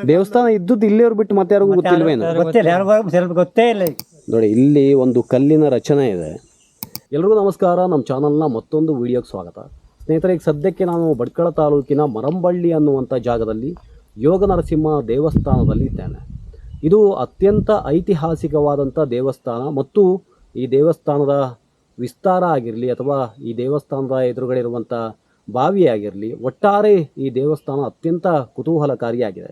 ದೇವಸ್ಥಾನ ಇದ್ದದ್ದು ಇಲ್ಲಿಯವ್ರು ಬಿಟ್ಟು ಮತ್ತೆ ಯಾರಿಗೂ ಗೊತ್ತಿಲ್ವೇನು? ಗೊತ್ತೇ ಇಲ್ಲ. ನೋಡಿ, ಇಲ್ಲಿ ಒಂದು ಕಲ್ಲಿನ ರಚನೆ ಇದೆ. ಎಲ್ರಿಗೂ ನಮಸ್ಕಾರ. ನಮ್ಮ ಚಾನಲ್ನ ಮತ್ತೊಂದು ವಿಡಿಯೋಗೆ ಸ್ವಾಗತ. ಸ್ನೇಹಿತರೆ, ಈಗ ಸದ್ಯಕ್ಕೆ ನಾನು ಭಟ್ಕಳ ತಾಲೂಕಿನ ಮರಂಬಳ್ಳಿ ಅನ್ನುವಂಥ ಜಾಗದಲ್ಲಿ ಯೋಗ ನರಸಿಂಹ ದೇವಸ್ಥಾನದಲ್ಲಿ ಇದ್ದೇನೆ. ಇದು ಅತ್ಯಂತ ಐತಿಹಾಸಿಕವಾದಂಥ ದೇವಸ್ಥಾನ ಮತ್ತು ಈ ದೇವಸ್ಥಾನದ ವಿಸ್ತಾರ ಆಗಿರಲಿ ಅಥವಾ ಈ ದೇವಸ್ಥಾನದ ಎದುರುಗಡೆ ಇರುವಂಥ ಬಾವಿ ಆಗಿರಲಿ, ಒಟ್ಟಾರೆ ಈ ದೇವಸ್ಥಾನ ಅತ್ಯಂತ ಕುತೂಹಲಕಾರಿಯಾಗಿದೆ.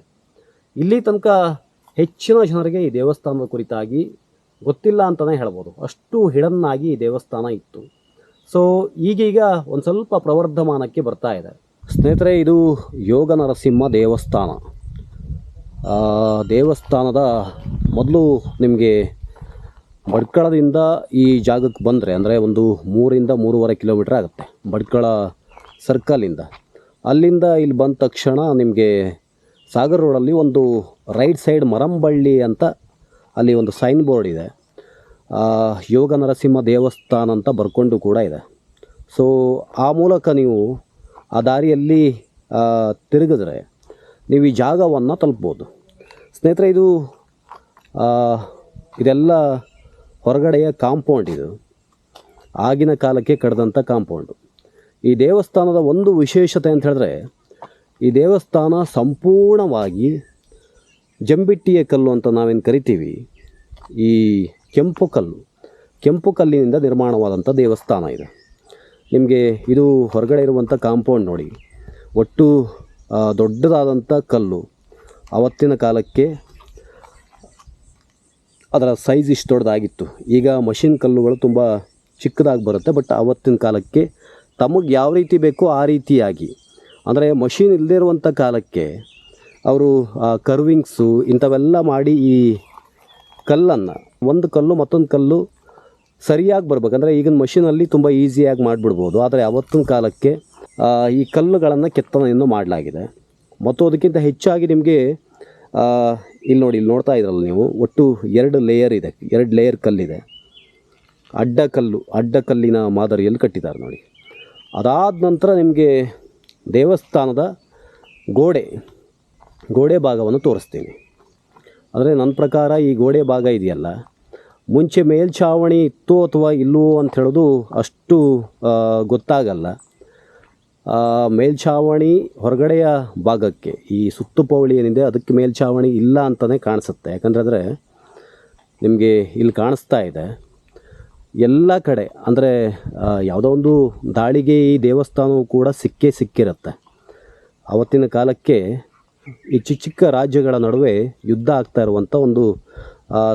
ಇಲ್ಲಿ ತನಕ ಹೆಚ್ಚಿನ ಜನರಿಗೆ ಈ ದೇವಸ್ಥಾನದ ಕುರಿತಾಗಿ ಗೊತ್ತಿಲ್ಲ ಅಂತಲೇ ಹೇಳ್ಬೋದು. ಅಷ್ಟು ಹಿಡನ್ನಾಗಿ ಈ ದೇವಸ್ಥಾನ ಇತ್ತು. ಸೊ ಈಗೀಗ ಒಂದು ಸ್ವಲ್ಪ ಪ್ರವರ್ಧಮಾನಕ್ಕೆ ಬರ್ತಾ ಇದೆ. ಸ್ನೇಹಿತರೆ, ಇದು ಯೋಗ ನರಸಿಂಹ ದೇವಸ್ಥಾನ. ದೇವಸ್ಥಾನದ ಮೊದಲು ನಿಮಗೆ ಭಟ್ಕಳದಿಂದ ಈ ಜಾಗಕ್ಕೆ ಬಂದರೆ ಅಂದರೆ ಒಂದು 3-3.5 ಕಿಲೋಮೀಟ್ರ್ ಆಗುತ್ತೆ ಭಟ್ಕಳ ಸರ್ಕಲಿಂದ. ಅಲ್ಲಿಂದ ಇಲ್ಲಿ ಬಂದ ತಕ್ಷಣ ನಿಮಗೆ ಸಾಗರ್ ರೋಡಲ್ಲಿ ಒಂದು ರೈಟ್ ಸೈಡ್ ಮರಂಬಳ್ಳಿ ಅಂತ ಅಲ್ಲಿ ಒಂದು ಸೈನ್ ಬೋರ್ಡ್ ಇದೆ. ಯೋಗ ನರಸಿಂಹ ದೇವಸ್ಥಾನ ಅಂತ ಬರ್ಕೊಂಡು ಕೂಡ ಇದೆ. ಸೊ ಆ ಮೂಲಕ ನೀವು ಆ ದಾರಿಯಲ್ಲಿ ತಿರುಗಿದ್ರೆ ನೀವು ಈ ಜಾಗವನ್ನು ತಲುಪ್ಬೋದು. ಸ್ನೇಹಿತರೆ, ಇದೆಲ್ಲ ಹೊರಗಡೆಯ ಕಾಂಪೌಂಡ್. ಇದು ಆಗಿನ ಕಾಲಕ್ಕೆ ಕಟ್ಟಿದಂಥ ಕಾಂಪೌಂಡು. ಈ ದೇವಸ್ಥಾನದ ಒಂದು ವಿಶೇಷತೆ ಅಂತ ಹೇಳಿದ್ರೆ, ಈ ದೇವಸ್ಥಾನ ಸಂಪೂರ್ಣವಾಗಿ ಜಂಬಿಟ್ಟಿಯ ಕಲ್ಲು ಅಂತ ನಾವೇನು ಕರಿತೀವಿ, ಈ ಕೆಂಪು ಕಲ್ಲಿನಿಂದ ನಿರ್ಮಾಣವಾದಂಥ ದೇವಸ್ಥಾನ ಇದೆ. ನಿಮಗೆ ಇದು ಹೊರಗಡೆ ಇರುವಂಥ ಕಾಂಪೌಂಡ್ ನೋಡಿ, ಒಟ್ಟು ದೊಡ್ಡದಾದಂಥ ಕಲ್ಲು. ಆವತ್ತಿನ ಕಾಲಕ್ಕೆ ಅದರ ಸೈಜ್ ಇಷ್ಟು ದೊಡ್ಡದಾಗಿತ್ತು. ಈಗ ಮಷಿನ್ ಕಲ್ಲುಗಳು ತುಂಬ ಚಿಕ್ಕದಾಗಿ ಬರುತ್ತೆ. ಬಟ್ ಆವತ್ತಿನ ಕಾಲಕ್ಕೆ ತಮಗೆ ಯಾವ ರೀತಿ ಬೇಕೋ ಆ ರೀತಿಯಾಗಿ, ಅಂದರೆ ಮಷಿನ್ ಇಲ್ಲದೇ ಇರುವಂಥ ಕಾಲಕ್ಕೆ ಅವರು ಕರ್ವಿಂಗ್ಸು ಇಂಥವೆಲ್ಲ ಮಾಡಿ ಈ ಕಲ್ಲನ್ನು, ಒಂದು ಕಲ್ಲು ಮತ್ತೊಂದು ಕಲ್ಲು ಸರಿಯಾಗಿ ಬರ್ಬೇಕಂದ್ರೆ ಈಗಿನ ಮಷಿನಲ್ಲಿ ತುಂಬ ಈಸಿಯಾಗಿ ಮಾಡಿಬಿಡ್ಬೋದು. ಆದರೆ ಅವತ್ತಿನ ಕಾಲಕ್ಕೆ ಈ ಕಲ್ಲುಗಳನ್ನು ಕೆತ್ತನೆಯನ್ನು ಮಾಡಲಾಗಿದೆ. ಮತ್ತು ಅದಕ್ಕಿಂತ ಹೆಚ್ಚಾಗಿ ನಿಮಗೆ ಇಲ್ಲಿ ನೋಡಿ, ಇಲ್ಲಿ ನೋಡ್ತಾ ಇದ್ರಲ್ಲ ನೀವು, ಒಟ್ಟು 2 ಲೇಯರ್ ಇದೆ, 2 ಲೇಯರ್ ಕಲ್ಲಿದೆ. ಅಡ್ಡಕಲ್ಲಿನ ಮಾದರಿಯಲ್ಲಿ ಕಟ್ಟಿದ್ದಾರೆ ನೋಡಿ. ಅದಾದ ನಂತರ ನಿಮಗೆ ದೇವಸ್ಥಾನದ ಗೋಡೆ ಭಾಗವನ್ನು ತೋರಿಸ್ತೀನಿ. ಆದರೆ ನನ್ನ ಪ್ರಕಾರ ಈ ಗೋಡೆ ಭಾಗ ಇದೆಯಲ್ಲ, ಮುಂಚೆ ಮೇಲ್ಛಾವಣಿ ಇತ್ತು ಅಥವಾ ಇಲ್ಲವೋ ಅಂತ ಹೇಳೋದು ಅಷ್ಟು ಗೊತ್ತಾಗಲ್ಲ. ಮೇಲ್ಛಾವಣಿ ಹೊರಗಡೆಯ ಭಾಗಕ್ಕೆ, ಈ ಸುತ್ತುಪವಳಿ ಏನಿದೆ ಅದಕ್ಕೆ ಮೇಲ್ಛಾವಣಿ ಇಲ್ಲ ಅಂತಲೇ ಕಾಣಿಸುತ್ತೆ. ಯಾಕಂದರೆ ನಿಮಗೆ ಇಲ್ಲಿ ಕಾಣಿಸ್ತಾ ಇದೆ ಎಲ್ಲ ಕಡೆ, ಅಂದರೆ ಯಾವುದೋ ಒಂದು ದಾಳಿಗೆ ಈ ದೇವಸ್ಥಾನವು ಕೂಡ ಸಿಕ್ಕಿರುತ್ತೆ. ಆವತ್ತಿನ ಕಾಲಕ್ಕೆ ಈ ಚಿಕ್ಕ ರಾಜ್ಯಗಳ ನಡುವೆ ಯುದ್ಧ ಆಗ್ತಾ ಇರುವಂಥ ಒಂದು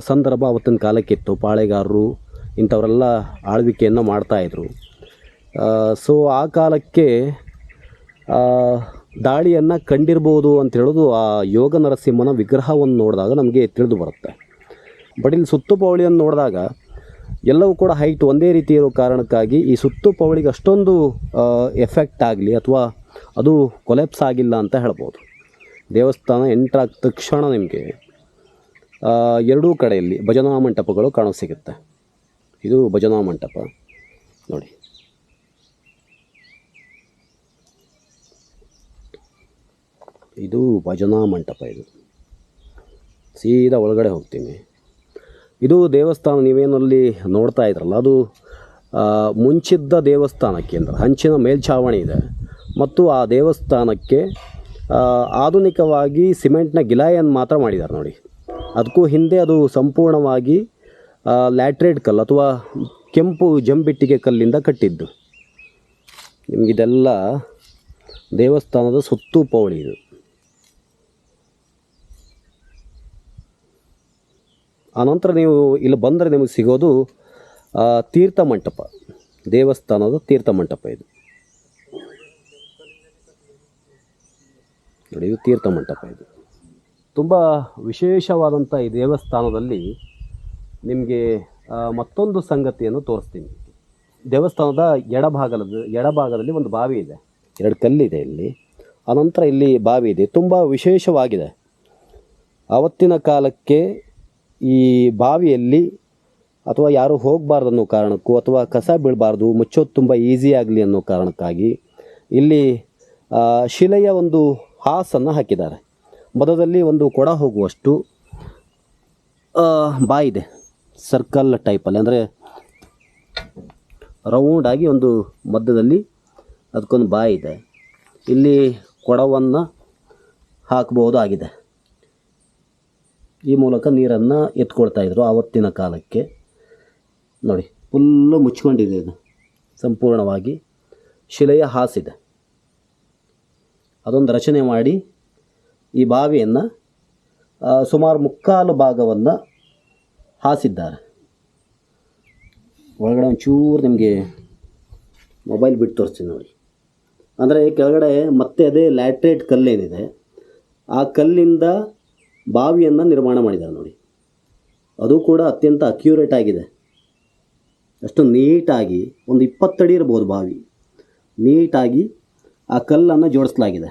ಸಂದರ್ಭ ಆವತ್ತಿನ ಕಾಲಕ್ಕಿತ್ತು. ಪಾಳೆಗಾರರು ಇಂಥವರೆಲ್ಲ ಆಳ್ವಿಕೆಯನ್ನು ಮಾಡ್ತಾಯಿದ್ರು. ಸೊ ಆ ಕಾಲಕ್ಕೆ ದಾಳಿಯನ್ನು ಕಂಡಿರ್ಬೋದು ಅಂತ ಹೇಳೋದು ಆ ಯೋಗ ನರಸಿಂಹನ ವಿಗ್ರಹವನ್ನು ನೋಡಿದಾಗ ನಮಗೆ ತಿಳಿದು ಬರುತ್ತೆ. ಬಟ್ ಇಲ್ಲಿ ಸುತ್ತುಪವಳಿಯನ್ನು ನೋಡಿದಾಗ ಎಲ್ಲವೂ ಕೂಡ ಹೈಟ್ ಒಂದೇ ರೀತಿ ಇರೋ ಕಾರಣಕ್ಕಾಗಿ ಈ ಸುತ್ತುಪವಳಿಗೆ ಅಷ್ಟೊಂದು ಎಫೆಕ್ಟ್ ಆಗಲಿ ಅಥವಾ ಅದು ಕೊಲೆಪ್ಸ್ ಆಗಿಲ್ಲ ಅಂತ ಹೇಳ್ಬೋದು. ದೇವಸ್ಥಾನ ಎಂಟ್ರಾದ ತಕ್ಷಣ ನಿಮಗೆ ಎರಡೂ ಕಡೆಯಲ್ಲಿ ಭಜನಾ ಮಂಟಪಗಳು ಕಾಣಸಿಗುತ್ತೆ. ಇದು ಭಜನಾ ಮಂಟಪ ನೋಡಿ. ಇದು ಭಜನಾ ಮಂಟಪ. ಇದು ಸೀದಾ ಒಳಗಡೆ ಹೋಗ್ತೀನಿ. ಇದು ದೇವಸ್ಥಾನ ನೀವೇನಲ್ಲಿ ನೋಡ್ತಾ ಇದ್ರಲ್ಲ, ಅದು ಮುಂಚಿದ್ದ ದೇವಸ್ಥಾನಕ್ಕೆ ಅಂದರೆ ಹಂಚಿನ ಮೇಲ್ಛಾವಣಿ ಇದೆ. ಮತ್ತು ಆ ದೇವಸ್ಥಾನಕ್ಕೆ ಆಧುನಿಕವಾಗಿ ಸಿಮೆಂಟ್ನ ಗಿಲಾಯನ್ನು ಮಾತ್ರ ಮಾಡಿದ್ದಾರೆ ನೋಡಿ. ಅದಕ್ಕೂ ಹಿಂದೆ ಅದು ಸಂಪೂರ್ಣವಾಗಿ ಲ್ಯಾಟ್ರೇಟ್ ಕಲ್ಲು ಅಥವಾ ಕೆಂಪು ಜಂಬಿಟ್ಟಿಗೆ ಕಲ್ಲಿಂದ ಕಟ್ಟಿದ್ದು. ನಿಮಗಿದೆಲ್ಲ ದೇವಸ್ಥಾನದ ಸುತ್ತುಪವಳಿ. ಇದು ಆನಂತರ ನೀವು ಇಲ್ಲಿ ಬಂದರೆ ನಿಮಗೆ ಸಿಗೋದು ತೀರ್ಥ ಮಂಟಪ, ದೇವಸ್ಥಾನದ ತೀರ್ಥ ಮಂಟಪ. ಇದು ನೋಡಿ, ಇದು ತೀರ್ಥ ಮಂಟಪ. ಇದು ತುಂಬ ವಿಶೇಷವಾದಂಥ ಈ ದೇವಸ್ಥಾನದಲ್ಲಿ ನಿಮಗೆ ಮತ್ತೊಂದು ಸಂಗತಿಯನ್ನು ತೋರಿಸ್ತೀನಿ. ದೇವಸ್ಥಾನದ ಎಡಭಾಗದಲ್ಲಿ ಒಂದು ಬಾವಿ ಇದೆ, 2 ಕಲ್ಲಿದೆ ಇಲ್ಲಿ. ಆನಂತರ ಇಲ್ಲಿ ಬಾವಿ ಇದೆ, ತುಂಬ ವಿಶೇಷವಾಗಿದೆ. ಆವತ್ತಿನ ಕಾಲಕ್ಕೆ ಈ ಬಾವಿಯಲ್ಲಿ ಅಥವಾ ಯಾರು ಹೋಗಬಾರ್ದು ಅನ್ನೋ ಕಾರಣಕ್ಕೂ ಅಥವಾ ಕಸ ಬೀಳಬಾರ್ದು, ಮುಚ್ಚೋದು ತುಂಬ ಈಸಿ ಆಗಲಿ ಅನ್ನೋ ಕಾರಣಕ್ಕಾಗಿ ಇಲ್ಲಿ ಶಿಲೆಯ ಒಂದು ಹಾಸನ್ನು ಹಾಕಿದ್ದಾರೆ. ಮಧ್ಯದಲ್ಲಿ ಒಂದು ಕೊಡ ಹೋಗುವಷ್ಟು ಬಾಯಿದೆ, ಸರ್ಕಲ್ ಟೈಪಲ್ಲಿ, ಅಂದರೆ ರೌಂಡಾಗಿ ಒಂದು ಮಧ್ಯದಲ್ಲಿ ಅದಕ್ಕೊಂದು ಬಾಯಿ ಇದೆ. ಇಲ್ಲಿ ಕೊಡವನ್ನು ಹಾಕಬಹುದಾಗಿದೆ. ಈ ಮೂಲಕ ನೀರನ್ನು ಎತ್ಕೊಳ್ತಾಯಿದ್ರು ಆವತ್ತಿನ ಕಾಲಕ್ಕೆ. ನೋಡಿ, ಫುಲ್ಲು ಮುಚ್ಕೊಂಡಿದೆ, ಇದು ಸಂಪೂರ್ಣವಾಗಿ ಶಿಲೆಯ ಹಾಸಿದೆ. ಅದೊಂದು ರಚನೆ ಮಾಡಿ ಈ ಬಾವಿಯನ್ನು ಸುಮಾರು 3/4 ಭಾಗವನ್ನು ಹಾಸಿದ್ದಾರೆ. ಒಳಗಡೆ ಒಂಚೂರು ನಿಮಗೆ ಮೊಬೈಲ್ ಬಿಟ್ಟು ತೋರಿಸ್ತೀನಿ ನೋಡಿ. ಅಂದರೆ ಕೆಳಗಡೆ ಮತ್ತೆ ಅದೇ ಲ್ಯಾಟ್ರೇಟ್ ಕಲ್ಲೇನಿದೆ, ಆ ಕಲ್ಲಿಂದ ಬಾವಿಯನ್ನು ನಿರ್ಮಾಣ ಮಾಡಿದ್ದಾರೆ ನೋಡಿ. ಅದು ಕೂಡ ಅತ್ಯಂತ ಅಕ್ಯುರೇಟ್ ಆಗಿದೆ. ಅಷ್ಟು ನೀಟಾಗಿ ಒಂದು 20 ಅಡಿ ಇರ್ಬೋದು ಬಾವಿ, ನೀಟಾಗಿ ಆ ಕಲ್ಲನ್ನು ಜೋಡಿಸಲಾಗಿದೆ.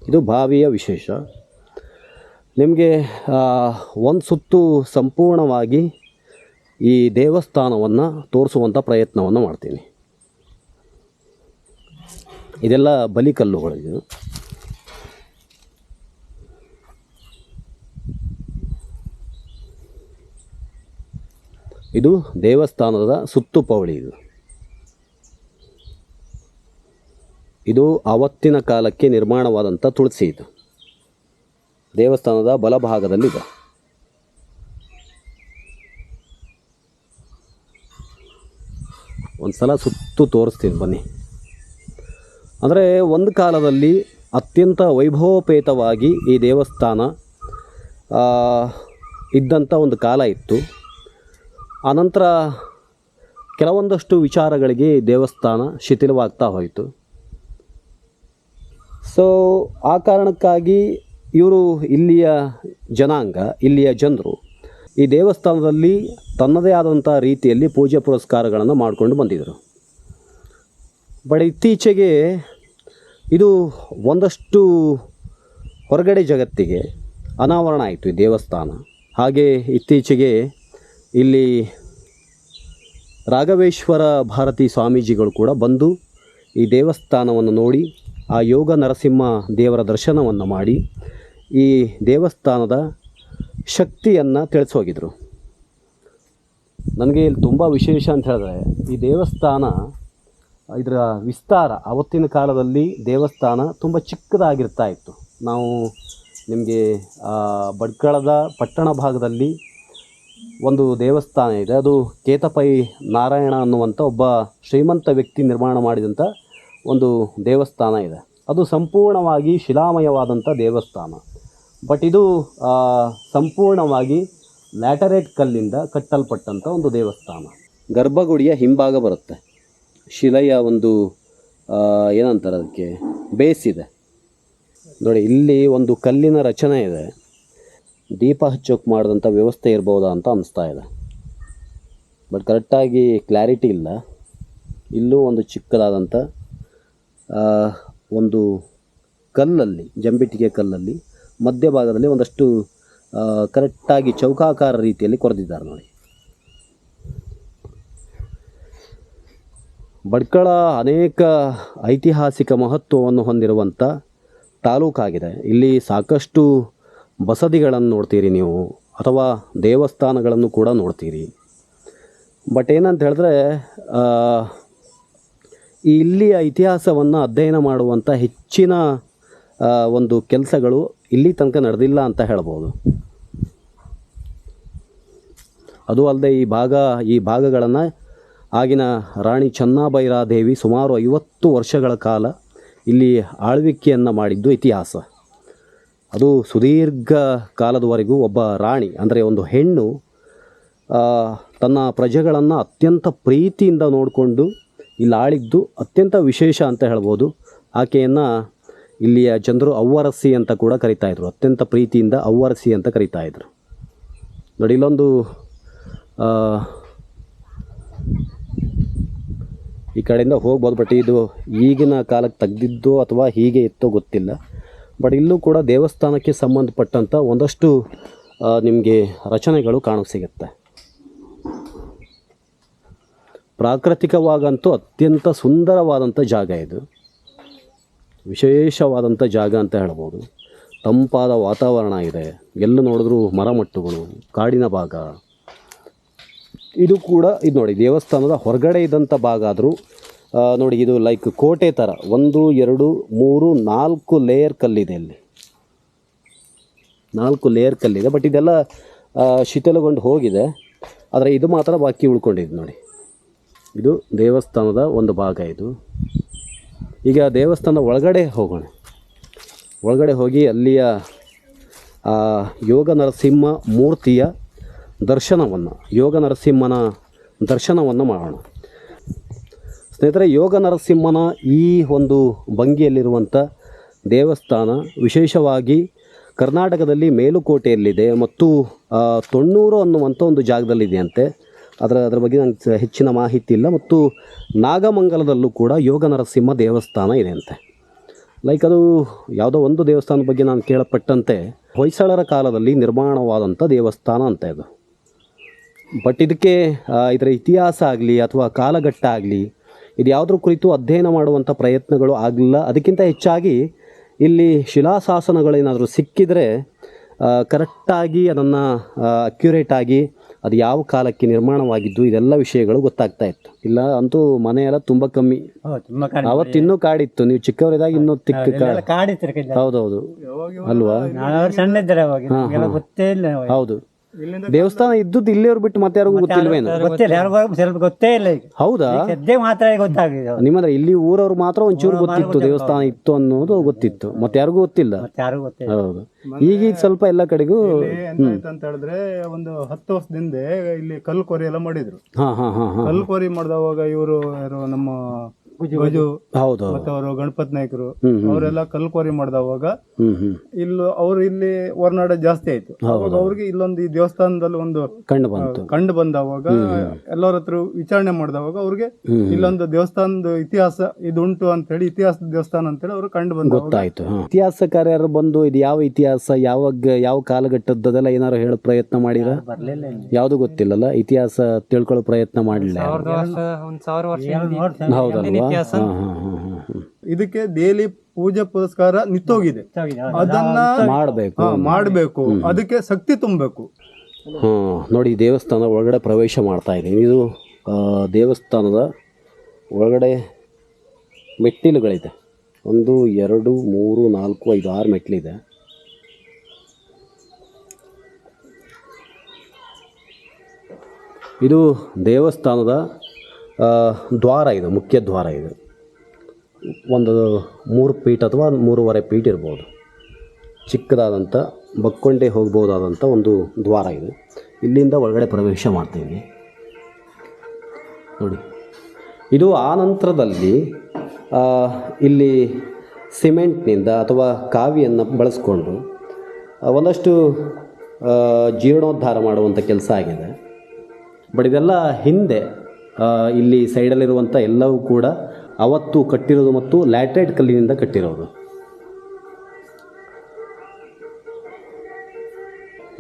ಇದು ಬಾವಿಯ ವಿಶೇಷ. ನಿಮಗೆ ಒಂದು ಸುತ್ತು ಸಂಪೂರ್ಣವಾಗಿ ಈ ದೇವಸ್ಥಾನವನ್ನು ತೋರಿಸುವಂಥ ಪ್ರಯತ್ನವನ್ನು ಮಾಡ್ತೀನಿ. ಇದೆಲ್ಲ ಬಲಿಕಲ್ಲುಗಳು. ಇದು ದೇವಸ್ಥಾನದ ಸುತ್ತುಪವಳಿ. ಇದು ಆವತ್ತಿನ ಕಾಲಕ್ಕೆ ನಿರ್ಮಾಣವಾದಂಥ ತುಳಸಿ. ಇದು ದೇವಸ್ಥಾನದ ಬಲಭಾಗದಲ್ಲಿದೆ. ಒಂದು ಸಲ ಸುತ್ತು ತೋರಿಸ್ತೀನಿ ಬನ್ನಿ. ಅಂದರೆ ಒಂದು ಕಾಲದಲ್ಲಿ ಅತ್ಯಂತ ವೈಭವೋಪೇತವಾಗಿ ಈ ದೇವಸ್ಥಾನ ಇದ್ದಂಥ ಒಂದು ಕಾಲ ಇತ್ತು. ಆನಂತರ ಕೆಲವೊಂದಷ್ಟು ವಿಚಾರಗಳಿಗೆ ದೇವಸ್ಥಾನ ಶಿಥಿಲವಾಗ್ತಾ ಹೋಯಿತು. ಸೊ ಆ ಕಾರಣಕ್ಕಾಗಿ ಇವರು ಇಲ್ಲಿಯ ಜನಾಂಗ, ಇಲ್ಲಿಯ ಜನರು ಈ ದೇವಸ್ಥಾನದಲ್ಲಿ ತನ್ನದೇ ಆದಂಥ ರೀತಿಯಲ್ಲಿ ಪೂಜೆ ಪುರಸ್ಕಾರಗಳನ್ನು ಮಾಡಿಕೊಂಡು ಬಂದಿದ್ದರು. ಬಟ್ ಇತ್ತೀಚೆಗೆ ಇದು ಒಂದಷ್ಟು ಹೊರಗಡೆ ಜಗತ್ತಿಗೆ ಅನಾವರಣ ಆಯಿತು ಈ ದೇವಸ್ಥಾನ. ಹಾಗೆ ಇತ್ತೀಚೆಗೆ ಇಲ್ಲಿ ರಾಘವೇಶ್ವರ ಭಾರತಿ ಸ್ವಾಮೀಜಿಗಳು ಕೂಡ ಬಂದು ಈ ದೇವಸ್ಥಾನವನ್ನು ನೋಡಿ ಆ ಯೋಗ ನರಸಿಂಹ ದೇವರ ದರ್ಶನವನ್ನು ಮಾಡಿ ಈ ದೇವಸ್ಥಾನದ ಶಕ್ತಿಯನ್ನು ತಿಳಿಸೋಗಿದ್ರು. ನನಗೆ ಇಲ್ಲಿ ತುಂಬ ವಿಶೇಷ ಅಂತ ಹೇಳಿದ್ರೆ, ಈ ದೇವಸ್ಥಾನ ಇದರ ವಿಸ್ತಾರ ಆವತ್ತಿನ ಕಾಲದಲ್ಲಿ ದೇವಸ್ಥಾನ ತುಂಬ ಚಿಕ್ಕದಾಗಿರ್ತಾ ಇತ್ತು. ನಾವು ನಿಮಗೆ ಭಟ್ಕಳದ ಪಟ್ಟಣ ಭಾಗದಲ್ಲಿ ಒಂದು ದೇವಸ್ಥಾನ ಇದೆ. ಅದು ಕೇತಪೈ ನಾರಾಯಣ ಅನ್ನುವಂಥ ಒಬ್ಬ ಶ್ರೀಮಂತ ವ್ಯಕ್ತಿ ನಿರ್ಮಾಣ ಮಾಡಿದಂಥ ಒಂದು ದೇವಸ್ಥಾನ ಇದೆ. ಅದು ಸಂಪೂರ್ಣವಾಗಿ ಶಿಲಾಮಯವಾದಂಥ ದೇವಸ್ಥಾನ. ಬಟ್ ಇದು ಸಂಪೂರ್ಣವಾಗಿ ಲ್ಯಾಟರೇಟ್ ಕಲ್ಲಿಂದ ಕಟ್ಟಲ್ಪಟ್ಟಂಥ ಒಂದು ದೇವಸ್ಥಾನ. ಗರ್ಭಗುಡಿಯ ಹಿಂಭಾಗ ಬರುತ್ತೆ. ಶಿಲೆಯ ಒಂದು ಏನಂತಾರೆ ಅದಕ್ಕೆ, ಬೇಸ್ ಇದೆ ನೋಡಿ. ಇಲ್ಲಿ ಒಂದು ಕಲ್ಲಿನ ರಚನೆ ಇದೆ. ದೀಪ ಹಚ್ಚೋಕೆ ಮಾಡಿದಂಥ ವ್ಯವಸ್ಥೆ ಇರ್ಬೋದಾ ಅಂತ ಅನಿಸ್ತಾ ಇದೆ. ಬಟ್ ಕರೆಕ್ಟಾಗಿ ಕ್ಲಾರಿಟಿ ಇಲ್ಲ. ಇಲ್ಲೂ ಒಂದು ಚಿಕ್ಕದಾದಂಥ ಒಂದು ಕಲ್ಲಲ್ಲಿ, ಜಂಬಿಟ್ಟಿಗೆ ಕಲ್ಲಲ್ಲಿ ಮಧ್ಯಭಾಗದಲ್ಲಿ ಒಂದಷ್ಟು ಕರೆಕ್ಟಾಗಿ ಚೌಕಾಕಾರ ರೀತಿಯಲ್ಲಿ ಕೊರೆದಿದ್ದಾರೆ ನೋಡಿ. ಭಟ್ಕಳ ಅನೇಕ ಐತಿಹಾಸಿಕ ಮಹತ್ವವನ್ನು ಹೊಂದಿರುವಂಥ ತಾಲೂಕಾಗಿದೆ. ಇಲ್ಲಿ ಸಾಕಷ್ಟು ಬಸದಿಗಳನ್ನು ನೋಡ್ತೀರಿ ನೀವು, ಅಥವಾ ದೇವಸ್ಥಾನಗಳನ್ನು ಕೂಡ ನೋಡ್ತೀರಿ. ಬಟ್ ಏನಂತ ಹೇಳಿದ್ರೆ, ಈ ಇಲ್ಲಿಯ ಇತಿಹಾಸವನ್ನು ಅಧ್ಯಯನ ಮಾಡುವಂಥ ಹೆಚ್ಚಿನ ಒಂದು ಕೆಲಸಗಳು ಇಲ್ಲಿ ತನಕ ನಡೆದಿಲ್ಲ ಅಂತ ಹೇಳ್ಬೋದು. ಅದು ಅಲ್ಲದೆ ಈ ಭಾಗಗಳನ್ನು ಆಗಿನ ರಾಣಿ ಚೆನ್ನಭೈರಾದೇವಿ ಸುಮಾರು 50 ವರ್ಷಗಳ ಕಾಲ ಇಲ್ಲಿ ಆಳ್ವಿಕೆಯನ್ನು ಮಾಡಿದ್ದು ಇತಿಹಾಸ. ಅದು ಸುದೀರ್ಘ ಕಾಲದವರೆಗೂ ಒಬ್ಬ ರಾಣಿ, ಅಂದರೆ ಒಂದು ಹೆಣ್ಣು, ತನ್ನ ಪ್ರಜೆಗಳನ್ನು ಅತ್ಯಂತ ಪ್ರೀತಿಯಿಂದ ನೋಡಿಕೊಂಡು ಇಲ್ಲಿ ಆಳಿದ್ದು ಅತ್ಯಂತ ವಿಶೇಷ ಅಂತ ಹೇಳ್ಬೋದು. ಆಕೆಯನ್ನು ಇಲ್ಲಿಯ ಜನರು ಅವ್ವರಸಿ ಅಂತ ಕೂಡ ಕರಿತಾಯಿದ್ರು. ಅತ್ಯಂತ ಪ್ರೀತಿಯಿಂದ ಅವ್ವರಸಿ ಅಂತ ಕರಿತಾಯಿದ್ರು ನೋಡಿ. ಇಲ್ಲೊಂದು ಈ ಕಡೆಯಿಂದ ಹೋಗ್ಬೋದು. ಬಟ್ ಇದು ಈಗಿನ ಕಾಲಕ್ಕೆ ತೆಗೆದಿದ್ದೋ ಅಥವಾ ಹೀಗೆ ಇತ್ತೋ ಗೊತ್ತಿಲ್ಲ. ಬಟ್ ಇಲ್ಲೂ ಕೂಡ ದೇವಸ್ಥಾನಕ್ಕೆ ಸಂಬಂಧಪಟ್ಟಂಥ ಒಂದಷ್ಟು ನಿಮಗೆ ರಚನೆಗಳು ಕಾಣಕ್ಕೆ ಸಿಗುತ್ತೆ. ಪ್ರಾಕೃತಿಕವಾಗಂತೂ ಅತ್ಯಂತ ಸುಂದರವಾದಂಥ ಜಾಗ ಇದು. ವಿಶೇಷವಾದಂಥ ಜಾಗ ಅಂತ ಹೇಳ್ಬೋದು. ತಂಪಾದ ವಾತಾವರಣ ಇದೆ, ಎಲ್ಲ ನೋಡಿದ್ರೂ ಮರಮಟ್ಟುಗಳು, ಕಾಡಿನ ಭಾಗ. ಇದು ಕೂಡ ಇದು ನೋಡಿ ದೇವಸ್ಥಾನದ ಹೊರಗಡೆ ಇದ್ದಂಥ ಭಾಗ ಆದರೂ ನೋಡಿ ಇದು ಲೈಕ್ ಕೋಟೆ ಥರ 1 2 3 4 ಲೇಯರ್ ಕಲ್ಲಿದೆ. ಇಲ್ಲಿ 4 ಲೇಯರ್ ಕಲ್ಲಿದೆ, ಬಟ್ ಇದೆಲ್ಲ ಶಿಥಿಲಗೊಂಡು ಹೋಗಿದೆ. ಆದರೆ ಇದು ಮಾತ್ರ ಬಾಕಿ ಉಳ್ಕೊಂಡಿದೆ ನೋಡಿ. ಇದು ದೇವಸ್ಥಾನದ ಒಂದು ಭಾಗ ಇದು. ಈಗ ದೇವಸ್ಥಾನದ ಒಳಗಡೆ ಹೋಗೋಣ. ಒಳಗಡೆ ಹೋಗಿ ಅಲ್ಲಿಯ ಯೋಗ ನರಸಿಂಹ ಮೂರ್ತಿಯ ದರ್ಶನವನ್ನು, ಯೋಗ ನರಸಿಂಹನ ದರ್ಶನವನ್ನು ಮಾಡೋಣ. ಸ್ನೇಹಿತರೆ, ಯೋಗ ನರಸಿಂಹನ ಈ ಒಂದು ಭಂಗಿಯಲ್ಲಿರುವಂಥ ದೇವಸ್ಥಾನ ವಿಶೇಷವಾಗಿ ಕರ್ನಾಟಕದಲ್ಲಿ ಮೇಲುಕೋಟೆಯಲ್ಲಿದೆ ಮತ್ತು ತೊಣ್ಣೂರು ಅನ್ನುವಂಥ ಒಂದು ಜಾಗದಲ್ಲಿದೆಯಂತೆ. ಅದರ ಬಗ್ಗೆ ನಂಗೆ ಹೆಚ್ಚಿನ ಮಾಹಿತಿ ಇಲ್ಲ. ಮತ್ತು ನಾಗಮಂಗಲದಲ್ಲೂ ಕೂಡ ಯೋಗ ನರಸಿಂಹ ದೇವಸ್ಥಾನ ಇದೆ ಅಂತೆ. ಲೈಕ್ ಅದು ಯಾವುದೋ ಒಂದು ದೇವಸ್ಥಾನದ ಬಗ್ಗೆ ನಾನು ಕೇಳಪಟ್ಟಂತೆ ಹೊಯ್ಸಳರ ಕಾಲದಲ್ಲಿ ನಿರ್ಮಾಣವಾದಂಥ ದೇವಸ್ಥಾನ ಅಂತ ಇದು. ಬಟ್ ಇದಕ್ಕೆ ಇದರ ಇತಿಹಾಸ ಆಗಲಿ ಅಥವಾ ಕಾಲಘಟ್ಟ ಆಗಲಿ ಇದು ಯಾವುದ್ರ ಕುರಿತು ಅಧ್ಯಯನ ಮಾಡುವಂಥ ಪ್ರಯತ್ನಗಳು ಆಗಲಿಲ್ಲ. ಅದಕ್ಕಿಂತ ಹೆಚ್ಚಾಗಿ ಇಲ್ಲಿ ಶಿಲಾಶಾಸನಗಳೇನಾದರೂ ಸಿಕ್ಕಿದರೆ ಕರೆಕ್ಟಾಗಿ ಅದನ್ನು ಅಕ್ಯುರೇಟಾಗಿ ಅದು ಯಾವ ಕಾಲಕ್ಕೆ ನಿರ್ಮಾಣವಾಗಿದ್ದು ಇದೆಲ್ಲ ವಿಷಯಗಳು ಗೊತ್ತಾಗ್ತಾ ಇತ್ತು. ಇಲ್ಲ ಅಂತೂ ಮನೆಯೆಲ್ಲ ತುಂಬ ಕಮ್ಮಿ. ಅವತ್ತು ಇನ್ನೂ ಕಾಡಿತ್ತು, ನೀವು ಚಿಕ್ಕವರಿದಾಗ ಇನ್ನೂ ಕಾಡಿತ್ತು. ಹೌದೌದು ಅಲ್ವಾ? ಸಣ್ಣ ಇದ್ದಾರೆ ಗೊತ್ತೇ ಇಲ್ಲ. ಹೌದು, ದೇವಸ್ಥಾನ ಇದ್ದದ್ದು ಇಲ್ಲಿಯವ್ರು ಬಿಟ್ಟು ಮತ್ತೆ ಯಾರಿಗೂ ಗೊತ್ತಿಲ್ವೇನು? ಗೊತ್ತಿಲ್ಲ, ಯಾರಿಗೂ ಸ್ವಲ್ಪ ಗೊತ್ತೇ ಇಲ್ಲ. ಈಗ ಹೌದಾ? ಸದ್ಯ ಮಾತ್ರ ಗೊತ್ತಾಗಿದೆ. ನಿಮ್ಮಂದ್ರೆ ಇಲ್ಲಿ ಊರವ್ರು ಮಾತ್ರ ಒಂಚೂರು ಗೊತ್ತಿತ್ತು ದೇವಸ್ಥಾನ ಇತ್ತು ಅನ್ನೋದು ಗೊತ್ತಿತ್ತು, ಮತ್ತೆ ಯಾರಿಗೂ ಗೊತ್ತಿಲ್ಲ. ಯಾರಿಗೂ ಗೊತ್ತಿಲ್ಲ. ಹೌದು, ಈಗೀಗ ಸ್ವಲ್ಪ ಎಲ್ಲ ಕಡೆಗೂ ಅಂತ ಹೇಳಿದ್ರೆ ಒಂದು 10 ವರ್ಷದಿಂದ ಇಲ್ಲಿ ಕಲ್ಲು ಕೋರಿ ಎಲ್ಲ ಮಾಡಿದ್ರು. ಹಾ ಹಾ ಹಾ ಹಾ ಕಲ್ಲು ಕೋರಿ ಮಾಡಿದವಾಗ ಇವರು ನಮ್ಮ ಗಜು ಹೌದು ಮತ್ತೆ ಅವರು ಗಣಪತಿ ನಾಯಕರು ಅವರೆಲ್ಲ ಕಲ್ಲು ಕೋರಿ ಮಾಡಿದವಾಗ ಅವ್ರು ಇಲ್ಲಿ ಹೊರನಾಡ ಜಾಸ್ತಿ ಆಯ್ತು. ಅವಾಗ ಅವ್ರಿಗೆ ಇಲ್ಲೊಂದು ಈ ದೇವಸ್ಥಾನದಲ್ಲಿ ಒಂದು ಕಂಡು ಬಂದವಾಗ ಎಲ್ಲರ ಹತ್ರ ವಿಚಾರಣೆ ಮಾಡಿದವಾಗ ಅವ್ರಿಗೆ ಇಲ್ಲೊಂದು ದೇವಸ್ಥಾನದ ಇತಿಹಾಸ ಇದು ಉಂಟು ಅಂತ ಹೇಳಿ ಇತಿಹಾಸದ ದೇವಸ್ಥಾನ ಅಂತ ಹೇಳಿ ಅವ್ರು ಕಂಡು ಬಂದ ಗೊತ್ತಾಯ್ತು. ಇತಿಹಾಸಕಾರ್ಯರು ಬಂದು ಇದು ಯಾವ ಇತಿಹಾಸ, ಯಾವ ಕಾಲಘಟ್ಟದ್ದೆಲ್ಲ ಏನಾರು ಹೇಳೋ ಪ್ರಯತ್ನ ಮಾಡಿರ? ಯಾವ್ದು ಗೊತ್ತಿಲ್ಲಲ್ಲ, ಇತಿಹಾಸ ತಿಳ್ಕೊಳ್ಳೋ ಪ್ರಯತ್ನ ಮಾಡಲಿಲ್ಲ. ಹೌದಲ್ವಾ? ಇದಕ್ಕೆ ಡೈಲಿ ಪೂಜೆ ಪುರಸ್ಕಾರ ನಿಂತೋಗಿದೆ. ಅದನ್ನ ಮಾಡಬೇಕು, ಅದಕ್ಕೆ ಶಕ್ತಿ ತುಂಬಬೇಕು. ನೋಡಿ, ದೇವಸ್ಥಾನ ಒಳಗಡೆ ಪ್ರವೇಶ ಮಾಡ್ತಾ ಇದ್ದೀನಿ. ಇದು ದೇವಸ್ಥಾನದ ಒಳಗಡೆ ಮೆಟ್ಟಿಲುಗಳಿದೆ. 1 2 3 4 5 6 ಮೆಟ್ಟಿಲಿದೆ. ಇದು ದೇವಸ್ಥಾನದ ದ್ವಾರ, ಇದು ಮುಖ್ಯ ದ್ವಾರ. ಇದು ಒಂದು 3 ಫೀಟ್ ಅಥವಾ 3.5 ಫೀಟ್ ಇರ್ಬೋದು. ಚಿಕ್ಕದಾದಂಥ ಬಕ್ಕೊಂಡೆ ಹೋಗ್ಬೋದಾದಂಥ ಒಂದು ದ್ವಾರ ಇದು. ಇಲ್ಲಿಂದ ಒಳಗಡೆ ಪ್ರವೇಶ ಮಾಡ್ತೀವಿ ನೋಡಿ. ಇದು ಆ ನಂತರದಲ್ಲಿ ಇಲ್ಲಿ ಸಿಮೆಂಟ್ನಿಂದ ಅಥವಾ ಕಾವಿಯನ್ನು ಬಳಸ್ಕೊಂಡು ಒಂದಷ್ಟು ಜೀರ್ಣೋದ್ಧಾರ ಮಾಡುವಂಥ ಕೆಲಸ ಆಗಿದೆ. ಬಟ್ ಇದೆಲ್ಲ ಹಿಂದೆ ಇಲ್ಲಿ ಸೈಡಲ್ಲಿರುವಂಥ ಎಲ್ಲವೂ ಕೂಡ ಅವತ್ತು ಕಟ್ಟಿರೋದು ಮತ್ತು ಲ್ಯಾಟ್ರೈಟ್ ಕಲ್ಲಿನಿಂದ ಕಟ್ಟಿರೋದು.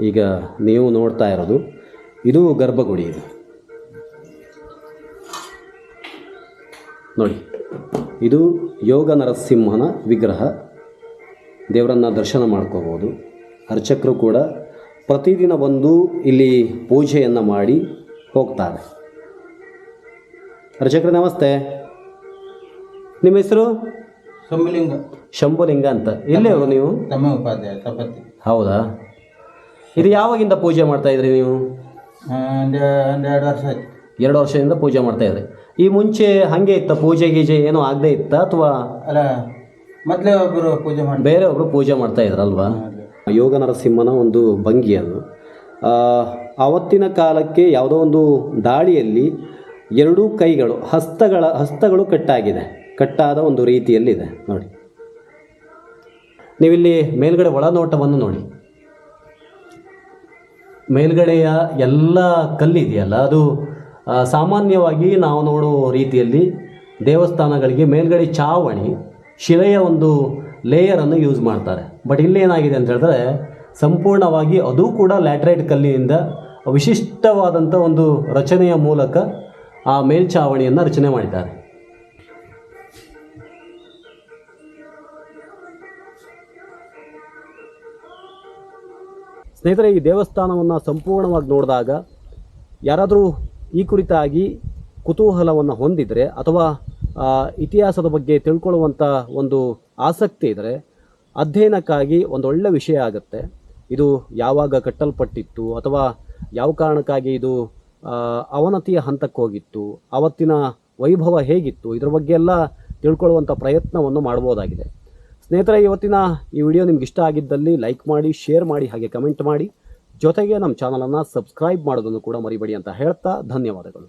ಈಗ ನೀವು ನೋಡ್ತಾ ಇರೋದು ಇದು ಗರ್ಭಗುಡಿ. ಇದು ನೋಡಿ, ಇದು ಯೋಗ ನರಸಿಂಹನ ವಿಗ್ರಹ. ದೇವರನ್ನು ದರ್ಶನ ಮಾಡ್ಕೋಬೋದು. ಅರ್ಚಕರು ಕೂಡ ಪ್ರತಿದಿನ ಬಂದು ಇಲ್ಲಿ ಪೂಜೆಯನ್ನು ಮಾಡಿ ಹೋಗ್ತಾರೆ. ಅರ್ಚಕರು ನಮಸ್ತೆ, ನಿಮ್ಮ ಹೆಸರು? ಶಂಭುಲಿಂಗ ಅಂತ. ಎಲ್ಲಿ ಅವರು ನೀವು? ಹೌದಾ? ಇದು ಯಾವಾಗಿಂದ ಪೂಜೆ ಮಾಡ್ತಾ ಇದ್ರಿ ನೀವು? 2 ವರ್ಷ ಆಯ್ತು. 2 ವರ್ಷದಿಂದ ಪೂಜೆ ಮಾಡ್ತಾ ಇದ್ರಿ. ಈ ಮುಂಚೆ ಹಾಗೆ ಇತ್ತ ಪೂಜೆ ಗೀಜೆ ಏನೋ ಆಗದೆ ಇತ್ತ ಅಥವಾ ಮೊದಲೇ ಒಬ್ಬರು ಪೂಜೆ ಮಾಡಿ ಬೇರೆ ಒಬ್ಬರು ಪೂಜೆ ಮಾಡ್ತಾ ಇದ್ರಲ್ವಾ? ಯೋಗ ನರಸಿಂಹನ ಒಂದು ಭಂಗಿ ಅದು. ಆವತ್ತಿನ ಕಾಲಕ್ಕೆ ಯಾವುದೋ ಒಂದು ದಾಳಿಯಲ್ಲಿ 2 ಕೈಗಳು ಹಸ್ತಗಳು ಕಟ್ಟಾದ ಒಂದು ರೀತಿಯಲ್ಲಿದೆ ನೋಡಿ. ನೀವಿಲ್ಲಿ ಮೇಲ್ಗಡೆ ಒಳನೋಟವನ್ನು ನೋಡಿ. ಮೇಲ್ಗಡೆಯ ಎಲ್ಲ ಕಲ್ಲಿದೆಯಲ್ಲ, ಅದು ಸಾಮಾನ್ಯವಾಗಿ ನಾವು ನೋಡೋ ರೀತಿಯಲ್ಲಿ ದೇವಸ್ಥಾನಗಳಿಗೆ ಮೇಲ್ಗಡೆ ಚಾವಣಿ ಶಿಲೆಯ ಒಂದು ಲೇಯರನ್ನು ಯೂಸ್ ಮಾಡ್ತಾರೆ. ಬಟ್ ಇಲ್ಲೇನಾಗಿದೆ ಅಂತ ಹೇಳಿದ್ರೆ ಸಂಪೂರ್ಣವಾಗಿ ಅದು ಕೂಡ ಲ್ಯಾಟ್ರೈಟ್ ಕಲ್ಲಿನಿಂದ ವಿಶಿಷ್ಟವಾದಂಥ ಒಂದು ರಚನೆಯ ಮೂಲಕ ಆ ಮೇಲ್ಛಾವಣಿಯನ್ನು ರಚನೆ ಮಾಡಿದ್ದಾರೆ. ಸ್ನೇಹಿತರೆ, ಈ ದೇವಸ್ಥಾನವನ್ನು ಸಂಪೂರ್ಣವಾಗಿ ನೋಡಿದಾಗ ಯಾರಾದರೂ ಈ ಕುರಿತಾಗಿ ಕುತೂಹಲವನ್ನು ಹೊಂದಿದರೆ ಅಥವಾ ಇತಿಹಾಸದ ಬಗ್ಗೆ ತಿಳ್ಕೊಳ್ಳುವಂಥ ಒಂದು ಆಸಕ್ತಿ ಇದ್ದರೆ ಅಧ್ಯಯನಕ್ಕಾಗಿ ಒಂದು ಒಳ್ಳೆ ವಿಷಯ ಆಗುತ್ತೆ. ಇದು ಯಾವಾಗ ಕಟ್ಟಲ್ಪಟ್ಟಿತ್ತು ಅಥವಾ ಯಾವ ಕಾರಣಕ್ಕಾಗಿ ಇದು ಅವನತಿಯ ಹಂತಕ್ಕೆ ಹೋಗಿತ್ತು, ಅವತ್ತಿನ ವೈಭವ ಹೇಗಿತ್ತು, ಇದರ ಬಗ್ಗೆ ಎಲ್ಲ ತಿಳ್ಕೊಳ್ಳುವಂಥ ಪ್ರಯತ್ನವನ್ನು ಮಾಡ್ಬೋದಾಗಿದೆ. ಸ್ನೇಹಿತರೆ, ಇವತ್ತಿನ ಈ ವಿಡಿಯೋ ನಿಮ್ಗೆ ಇಷ್ಟ ಆಗಿದ್ದಲ್ಲಿ ಲೈಕ್ ಮಾಡಿ, ಶೇರ್ ಮಾಡಿ, ಹಾಗೆ ಕಮೆಂಟ್ ಮಾಡಿ, ಜೊತೆಗೆ ನಮ್ಮ ಚಾನಲನ್ನು ಸಬ್ಸ್ಕ್ರೈಬ್ ಮಾಡೋದನ್ನು ಕೂಡ ಮರಿಬೇಡಿ ಅಂತ ಹೇಳ್ತಾ ಧನ್ಯವಾದಗಳು.